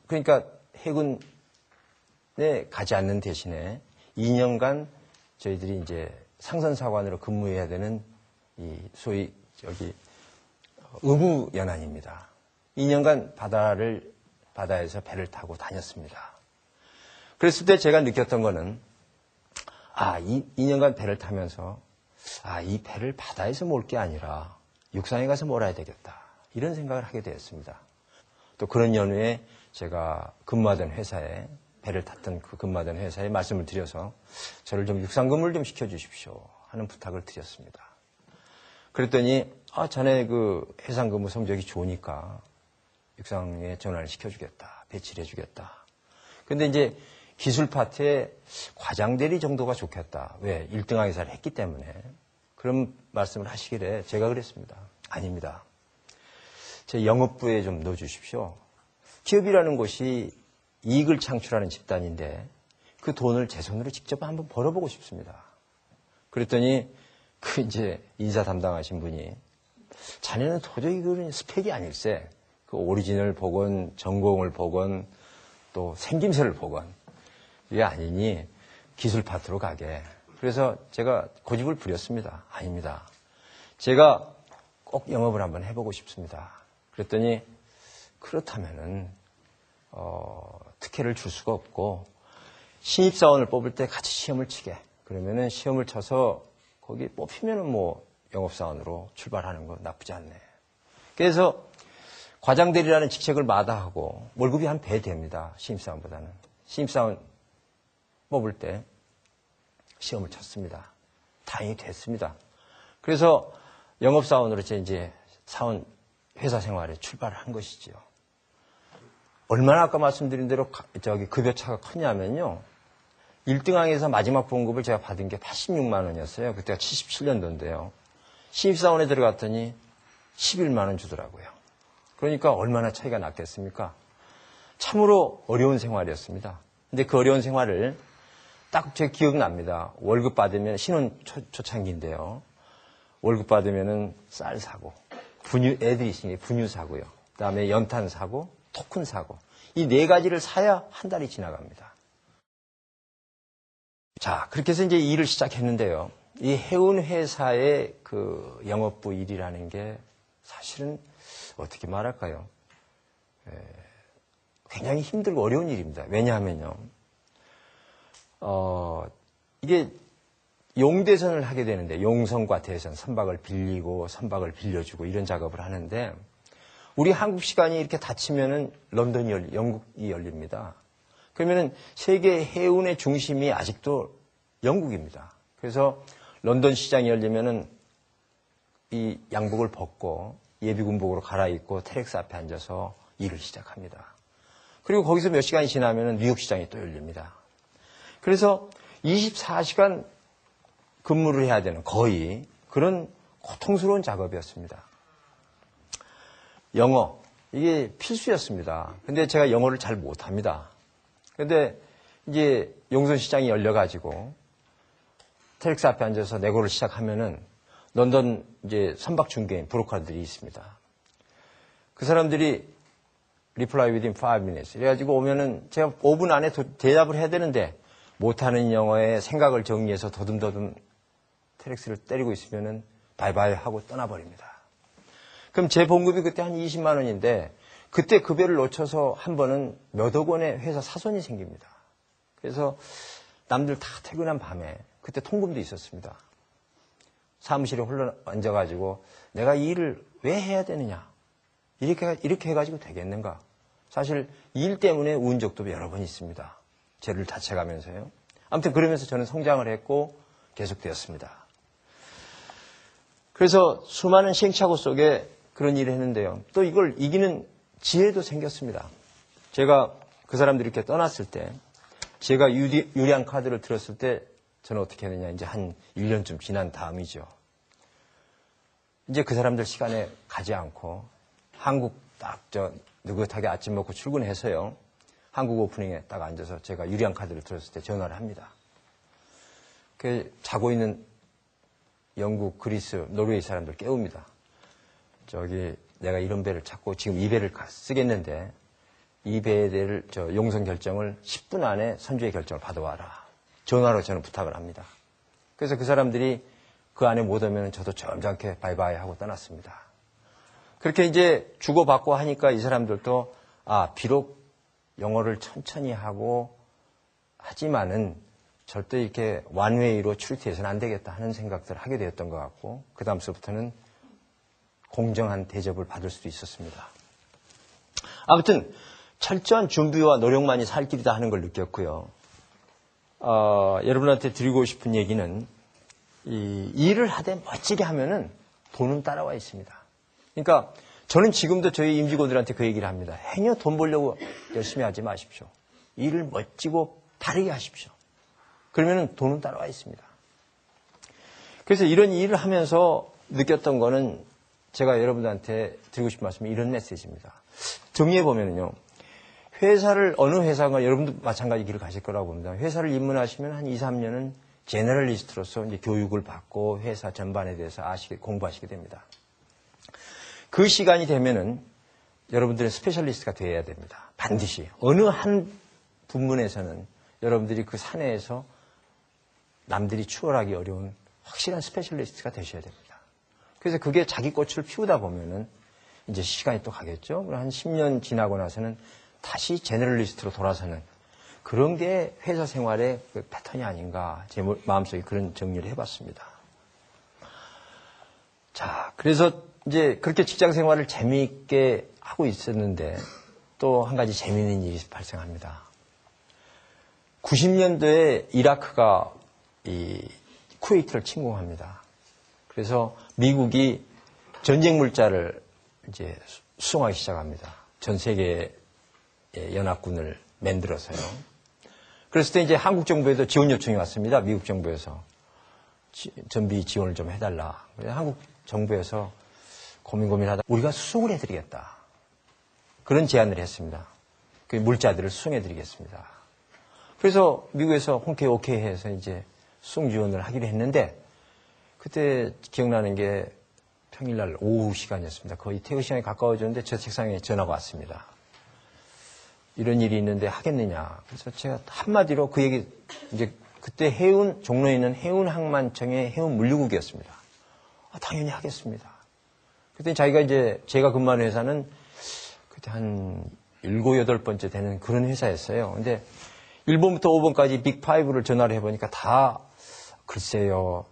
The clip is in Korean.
그러니까 해군에 가지 않는 대신에 2년간 저희들이 이제 상선사관으로 근무해야 되는 이 소위 의무연한입니다. 2년간 바다에서 배를 타고 다녔습니다. 그랬을 때 제가 느꼈던 거는, 2년간 배를 타면서, 이 배를 바다에서 몰 게 아니라 육상에 가서 몰아야 되겠다. 이런 생각을 하게 되었습니다. 또 그런 연후에 제가 근무하던 회사에, 배를 탔던 그 근무하던 회사에 말씀을 드려서 저를 좀 육상 근무를 좀 시켜주십시오 하는 부탁을 드렸습니다. 그랬더니, 자네 그 해상 근무 성적이 좋으니까 육상에 전환을 시켜주겠다. 배치를 해주겠다. 근데 이제 기술 파트에 과장대리 정도가 좋겠다. 왜? 1등하게 회사를 했기 때문에. 그런 말씀을 하시길래 제가 그랬습니다. 아닙니다. 제 영업부에 좀 넣어주십시오. 기업이라는 곳이 이익을 창출하는 집단인데 그 돈을 제 손으로 직접 한번 벌어보고 싶습니다. 그랬더니 그 이제 인사 담당하신 분이 자네는 도저히 그런 스펙이 아닐세. 그 오리진을 보건 전공을 보건 또 생김새를 보건 이게 아니니 기술 파트로 가게. 그래서 제가 고집을 부렸습니다. 아닙니다. 제가 꼭 영업을 한번 해보고 싶습니다. 그랬더니 그렇다면은 특혜를 줄 수가 없고 신입사원을 뽑을 때 같이 시험을 치게. 그러면은 시험을 쳐서 거기 뽑히면은 뭐 영업사원으로 출발하는 거 나쁘지 않네. 그래서 과장대리라는 직책을 마다하고 월급이 한 배 됩니다. 신입사원보다는. 신입사원 뽑을 때 시험을 쳤습니다. 다행히 됐습니다. 그래서 영업사원으로 이제 사원 회사 생활에 출발을 한 것이지요. 얼마나 아까 말씀드린 대로 급여차가 크냐면요. 1등항에서 마지막 봉급을 제가 받은 게 86만 원이었어요. 그때가 77년도인데요. 신입사원에 들어갔더니 11만 원 주더라고요. 그러니까 얼마나 차이가 났겠습니까? 참으로 어려운 생활이었습니다. 근데 그 어려운 생활을 딱 제 기억납니다. 월급 받으면 신혼 초창기인데요. 월급 받으면은 쌀 사고, 애들이 있으니 분유 사고요. 그다음에 연탄 사고, 토큰 사고. 이 네 가지를 사야 한 달이 지나갑니다. 자, 그렇게 해서 이제 일을 시작했는데요. 이 해운 회사의 그 영업부 일이라는 게 사실은 어떻게 말할까요? 굉장히 힘들고 어려운 일입니다. 왜냐하면요. 이게 용대선을 하게 되는데 용선과 대선, 선박을 빌리고 선박을 빌려주고 이런 작업을 하는데 우리 한국 시간이 이렇게 닫히면은 영국이 열립니다. 그러면은 세계 해운의 중심이 아직도 영국입니다. 그래서 런던 시장이 열리면은 이 양복을 벗고 예비군복으로 갈아입고 테렉스 앞에 앉아서 일을 시작합니다. 그리고 거기서 몇 시간이 지나면은 뉴욕 시장이 또 열립니다. 그래서 24시간 근무를 해야 되는 거의 그런 고통스러운 작업이었습니다. 영어, 이게 필수였습니다. 근데 제가 영어를 잘 못합니다. 근데 이제 용선 시장이 열려가지고 테렉스 앞에 앉아서 내고를 시작하면은 런던 이제 선박 중개인 브로커들이 있습니다. 그 사람들이 reply within 5 minutes. 그래가지고 오면은 제가 5분 안에 대답을 해야 되는데 못하는 영어에 생각을 정리해서 더듬더듬 테렉스를 때리고 있으면은 바이바이 하고 떠나버립니다. 그럼 제 봉급이 그때 한 20만 원인데 그때 급여를 놓쳐서 한 번은 몇억 원의 회사 사손이 생깁니다. 그래서 남들 다 퇴근한 밤에 그때 통금도 있었습니다. 사무실에 홀로 앉아가지고 내가 이 일을 왜 해야 되느냐. 이렇게 해가지고 되겠는가. 사실 일 때문에 운 적도 여러 번 있습니다. 죄를 다쳐가면서요. 아무튼 그러면서 저는 성장을 했고 계속되었습니다. 그래서 수많은 시행착오 속에 그런 일을 했는데요. 또 이걸 이기는 지혜도 생겼습니다. 제가 그 사람들이 이렇게 떠났을 때 제가 유리한 카드를 들었을 때 저는 어떻게 했느냐. 이제 한 1년쯤 지난 다음이죠. 이제 그 사람들 시간에 가지 않고 한국 딱 느긋하게 아침 먹고 출근해서요. 한국 오프닝에 딱 앉아서 제가 유리한 카드를 들었을 때 전화를 합니다. 그 자고 있는 영국, 그리스, 노르웨이 사람들 깨웁니다. 내가 이런 배를 찾고 지금 이 배를 쓰겠는데 이 배에 대해 용선 결정을 10분 안에 선주의 결정을 받아와라. 전화로 저는 부탁을 합니다. 그래서 그 사람들이 그 안에 못 오면 저도 점잖게 바이바이 하고 떠났습니다. 그렇게 이제 주고받고 하니까 이 사람들도 비록 영어를 천천히 하고 하지만은 절대 이렇게 완웨이로 출퇴해서는 안 되겠다 하는 생각들을 하게 되었던 것 같고 그 다음서부터는 공정한 대접을 받을 수도 있었습니다. 아무튼 철저한 준비와 노력만이 살 길이다 하는 걸 느꼈고요. 여러분한테 드리고 싶은 얘기는 이 일을 하되 멋지게 하면은 돈은 따라와 있습니다. 그러니까 저는 지금도 저희 임직원들한테 그 얘기를 합니다. 행여 돈 벌려고 열심히 하지 마십시오. 일을 멋지고 바르게 하십시오. 그러면 돈은 따라와 있습니다. 그래서 이런 일을 하면서 느꼈던 거는 제가 여러분들한테 드리고 싶은 말씀이 이런 메시지입니다. 정리해보면요. 어느 회사가 여러분도 마찬가지 길을 가실 거라고 봅니다. 회사를 입문하시면 한 2, 3년은 제너럴리스트로서 이제 교육을 받고 회사 전반에 대해서 공부하시게 됩니다. 그 시간이 되면은 여러분들의 스페셜리스트가 되어야 됩니다. 반드시. 어느 한 부문에서는 여러분들이 그 사내에서 남들이 추월하기 어려운 확실한 스페셜리스트가 되셔야 됩니다. 그래서 그게 자기 꽃을 피우다 보면은 이제 시간이 또 가겠죠. 한 10년 지나고 나서는 다시 제너럴리스트로 돌아서는 그런 게 회사 생활의 그 패턴이 아닌가 제 마음속에 그런 정리를 해봤습니다. 자, 그래서 이제 그렇게 직장 생활을 재미있게 하고 있었는데 또 한 가지 재미있는 일이 발생합니다. 90년도에 이라크가 이 쿠웨이트를 침공합니다. 그래서 미국이 전쟁 물자를 이제 수송하기 시작합니다. 전 세계의 연합군을 만들어서요. 그랬을 때 이제 한국 정부에도 지원 요청이 왔습니다. 미국 정부에서 전비 지원을 좀 해달라. 그래서 한국 정부에서 고민하다 우리가 수송을 해드리겠다. 그런 제안을 했습니다. 그 물자들을 수송해드리겠습니다. 그래서 미국에서 흔쾌히 오케이 해서 이제 수송 지원을 하기로 했는데 그때 기억나는 게 평일날 오후 시간이었습니다. 거의 퇴근 시간이 가까워졌는데 저 책상에 전화가 왔습니다. 이런 일이 있는데 하겠느냐. 그래서 제가 한마디로 그 얘기, 이제 그때 종로에 있는 해운항만청의 해운물류국이었습니다. 당연히 하겠습니다. 그때 제가 근무하는 회사는 그때 한 7, 8번째 되는 그런 회사였어요. 근데 1번부터 5번까지 빅5를 전화를 해보니까 다 글쎄요.